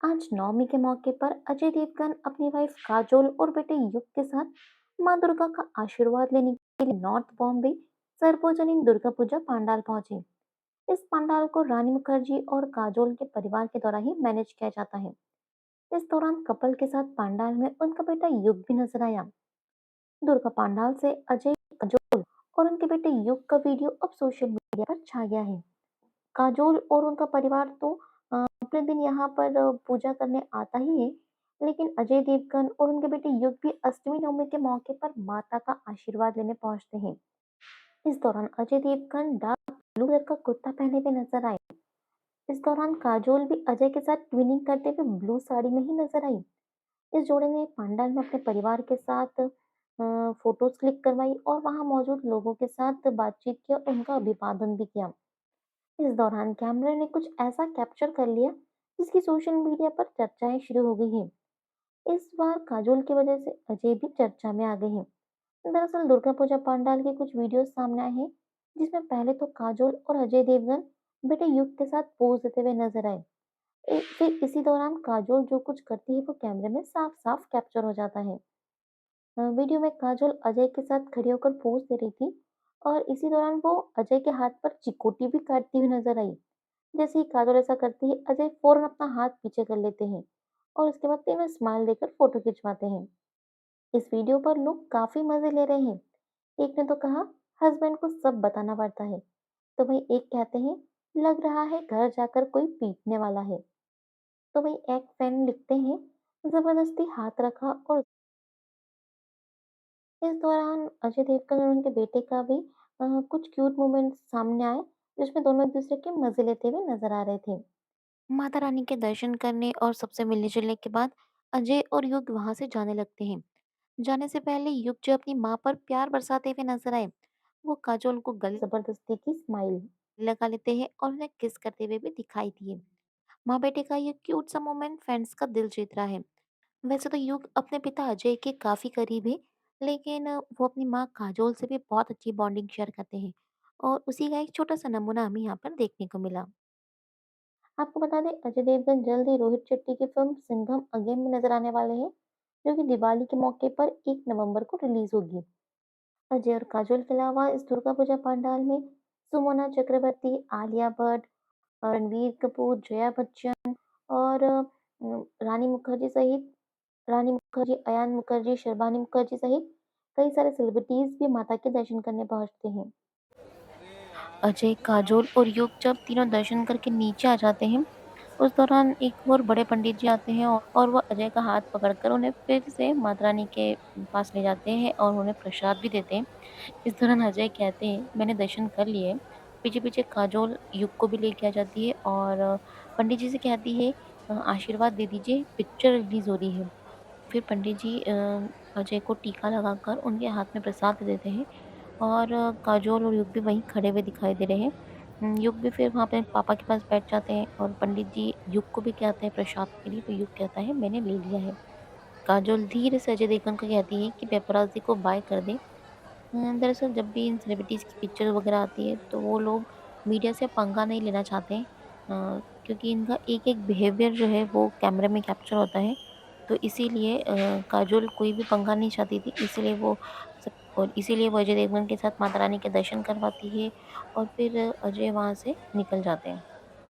आज नवमी के मौके पर अजय देवगन अपनी वाइफ काजोल और बेटे युग के साथ मां दुर्गा का आशीर्वाद लेने के लिए नॉर्थ बॉम्बे सार्वजनिक दुर्गा पूजा पंडाल पहुंचे। इस पंडाल को रानी मुखर्जी और काजोल के परिवार के द्वारा ही मैनेज किया जाता है। इस दौरान कपल के साथ पंडाल में उनका बेटा युग भी नजर आया। दुर्गा पंडाल से अजय, काजोल और उनके बेटे युग का वीडियो अब सोशल मीडिया पर छा गया है। काजोल और उनका परिवार तो अपने दिन यहाँ पर पूजा करने आता ही है, लेकिन अजय देवगन और उनके बेटे युग भी अष्टमी नवमी के मौके पर माता का आशीर्वाद लेने पहुंचते हैं। इस दौरान Ajay Devgan dark blue colour का कुर्ता पहने हुए नजर आए। इस दौरान काजोल भी अजय के साथ ट्विनिंग करते हुए ब्लू साड़ी में ही नजर आई। इस जोड़े ने पंडाल में अपने परिवार के साथ फोटोज क्लिक करवाई और वहां मौजूद लोगों के साथ बातचीत की और उनका अभिवादन भी किया। इस दौरान कैमरे ने कुछ ऐसा कैप्चर कर लिया जिसकी सोशल मीडिया पर चर्चाएं शुरू हो गई हैं। इस बार काजोल की वजह से अजय भी चर्चा में आ गए हैं। दरअसल दुर्गा पूजा पंडाल के कुछ वीडियोस सामने आए हैं जिसमें पहले तो काजोल और अजय देवगन बेटे युग के साथ पोज देते हुए नजर आए। फिर इसी दौरान काजोल जो कुछ करती है वो कैमरे में साफ साफ कैप्चर हो जाता है। वीडियो में काजोल अजय के साथ खड़ी होकर पोज दे रही थी और इसी दौरान वो अजय के हाथ पर चिकोटी भी काटती हुई नजर आई। जैसे ही काजोल ऐसा करती है, अजय फौरन अपना हाथ पीछे कर लेते हैं और उसके बाद तीनों स्माइल देकर फोटो खिंचवाते हैं। इस वीडियो पर लोग काफी मजे ले रहे हैं। एक ने तो कहा, हस्बैंड को सब बताना पड़ता है। तो वही एक कहते हैं, लग रहा है घर जाकर कोई पीटने वाला है। तो वही एक फैन लिखते हैं, जबरदस्ती हाथ रखा। और इस दौरान अजय देवगन और उनके बेटे का भी कुछ क्यूट मोमेंट्स सामने आए जिसमें दोनों एक दूसरे के मजे लेते हुए नजर आ रहे थे। माता रानी के दर्शन करने और सबसे मिलने जुलने के बाद अजय और युग वहां से जाने लगते हैं। जाने से पहले युग जो अपनी माँ पर प्यार बरसाते हुए नजर आए, वो काजोल को गले जबरदस्ती की स्माइल लगा लेते हैं और उन्हें किस करते हुए भी दिखाई दिए। माँ बेटे का ये क्यूट सा मोमेंट फैंस का दिल जीत रहा है। वैसे तो युग अपने पिता अजय के काफी करीब है, लेकिन वो अपनी माँ काजोल से भी बहुत अच्छी बॉन्डिंग शेयर करते हैं और उसी का एक छोटा सा नमूना हमें यहाँ पर देखने को मिला। आपको बता दें, अजय देवगन जल्द ही रोहित शेट्टी की फिल्म सिंघम अगेन में नजर आने वाले हैं, जो कि दिवाली के मौके पर 1 नवंबर को रिलीज होगी। अजय और काजोल के अलावा इस दुर्गा पूजा पंडाल में सुमोना चक्रवर्ती, आलिया भट्ट, रणवीर कपूर, जया बच्चन और रानी मुखर्जी, अयान मुखर्जी, शर्बानी मुखर्जी सहित कई सारे सेलिब्रिटीज भी माता के दर्शन करने पहुंचते हैं। अजय, काजोल और युग जब तीनों दर्शन करके नीचे आ जाते हैं, उस दौरान एक और बड़े पंडित जी आते हैं और वो अजय का हाथ पकड़कर उन्हें फिर से माता रानी के पास ले जाते हैं और उन्हें प्रसाद भी देते हैं। इस दौरान अजय कहते हैं, मैंने दर्शन कर लिए। पीछे पीछे काजोल युग को भी लेके आ जाती है और पंडित जी से कहती है, आशीर्वाद दे दीजिए, पिक्चर रिलीज हो रही है। फिर पंडित जी अजय को टीका लगाकर उनके हाथ में प्रसाद दे देते हैं और काजोल और युग भी वहीं खड़े हुए दिखाई दे रहे हैं। युग भी फिर वहाँ पे पापा के पास बैठ जाते हैं और पंडित जी युग को भी कहते हैं प्रसाद के लिए, तो युग कहता है मैंने ले लिया है। काजोल धीरे से अजय देवगन को कहती है कि पेपराज़ी को बाय कर दे। दरअसल जब भी इन सेलिब्रिटीज़ की पिक्चर वगैरह आती है तो वो लोग मीडिया से पंगा नहीं लेना चाहते हैं, क्योंकि इनका एक-एक बिहेवियर जो है वो कैमरे में कैप्चर होता है। तो इसीलिए काजोल कोई भी पंगा नहीं चाहती थी, इसीलिए वो अजय देवगन के साथ माता रानी के दर्शन करवाती है और फिर अजय वहाँ से निकल जाते हैं।